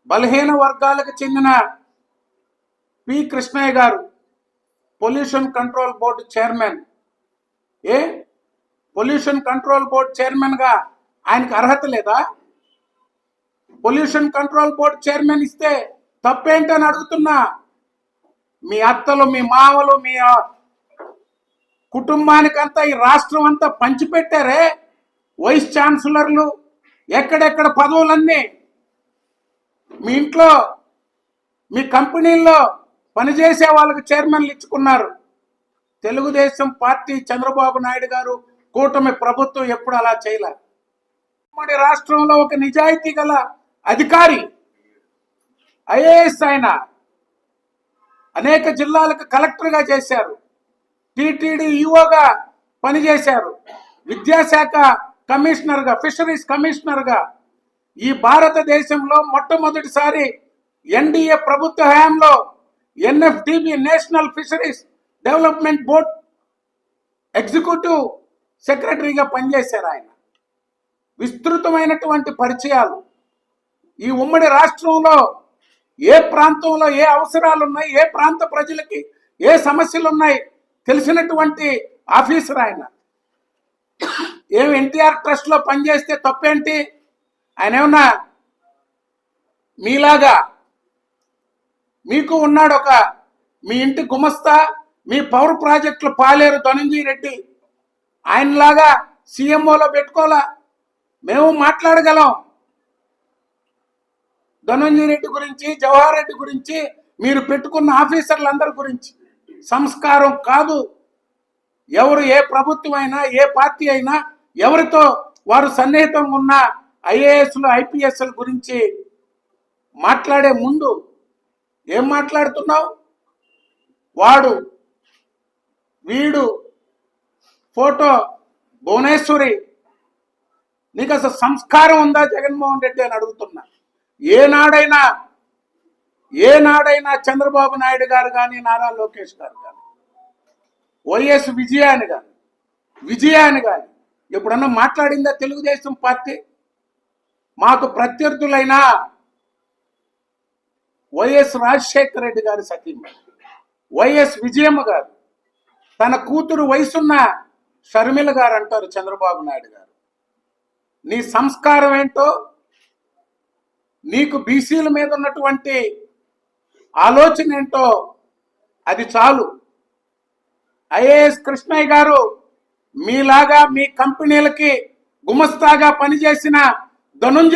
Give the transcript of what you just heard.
బలహీన వర్గాలకు చెందిన పి కృష్ణయ్య గారు pollution control board chairman. Pollution control board chairman గా ఆయనకు అర్హత లేదా? పొల్యూషన్ కంట్రోల్ బోర్డు చైర్మన్ ఇస్తే తప్పేంటని అడుగుతున్నా. మీ అత్తలు, మీ మామలు, మీ కుటుంబానికంతా ఈ రాష్ట్రం అంతా పంచిపెట్టారే వైస్ ఛాన్సలర్లు, ఎక్కడెక్కడ పదవులన్నీ మీ ఇంట్లో, మీ కంపెనీల్లో పనిచేసే వాళ్ళకి చైర్మన్లు ఇచ్చుకున్నారు. తెలుగుదేశం పార్టీ, చంద్రబాబు నాయుడు గారు, కూటమి ప్రభుత్వం ఎప్పుడు అలా చేయలే. ఉమ్మడి రాష్ట్రంలో ఒక నిజాయితీ గల అధికారి, ఐఏఎస్, ఆయన అనేక జిల్లాలకు కలెక్టర్గా చేశారు, టీటీడీ ఈఓగా పనిచేశారు, విద్యాశాఖ కమిషనర్గా, ఫిషరీస్ కమిషనర్గా. ఈ భారతదేశంలో మొట్టమొదటిసారి ఎన్డీఏ ప్రభుత్వ హయాంలో NFDB, national fisheries development board executive సెక్రటరీగా పనిచేశారు ఆయన. విస్తృతమైనటువంటి పరిచయాలు. ఈ ఉమ్మడి రాష్ట్రంలో ఏ ప్రాంతంలో ఏ అవసరాలు ఉన్నాయి, ఏ ప్రాంత ప్రజలకి ఏ సమస్యలు ఉన్నాయి తెలిసినటువంటి ఆఫీసర్ ఆయన. ఏం ఎన్టీఆర్ ట్రస్ట్ లో పనిచేస్తే తప్పేంటి? ఆయన ఏమన్నా మీలాగా మీకు ఉన్నాడు ఒక మీ ఇంటి గుమస్తా, మీ పవర్ ప్రాజెక్టులు పాలేరు ధనంజయ రెడ్డి, ఆయనలాగా సీఎంఓలో పెట్టుకోవాలా? మేము మాట్లాడగలం ధనంజయ రెడ్డి గురించి, జవహర్ రెడ్డి గురించి, మీరు పెట్టుకున్న ఆఫీసర్లందరి గురించి. సంస్కారం కాదు. ఎవరు ఏ ప్రభుత్వం అయినా, ఏ పార్టీ అయినా, ఎవరితో వారు సన్నిహితంగా ఉన్న ఐఏఎస్లు, ఐపీఎస్ల గురించి మాట్లాడే ముందు ఏం మాట్లాడుతున్నావు? వాడు వీడు ఫోటో భువనేశ్వరి, నీకు అసలు సంస్కారం ఉందా జగన్మోహన్ రెడ్డి అని అడుగుతున్నా. ఏనాడైనా చంద్రబాబు నాయుడు గారు కానీ, నారా లోకేష్ గారు కానీ, వైఎస్ విజయాన్ని కానీ ఎప్పుడన్నా మాట్లాడిందా తెలుగుదేశం పార్టీ? మాకు ప్రత్యర్థులైన వైఎస్ రాజశేఖర రెడ్డి గారి సతీమణి వైఎస్ విజయమ్మ గారు, తన కూతురు వయసున్న షర్మిల గారు అంటారు చంద్రబాబు నాయుడు గారు. నీ సంస్కారం ఏంటో, నీకు బీసీల మీద ఉన్నటువంటి ఆలోచన ఏంటో అది చాలు. ఐఏఎస్ కృష్ణయ్య గారు మీలాగా మీ కంపెనీలకి గుమస్తాగా పనిచేసిన ధనుంజయ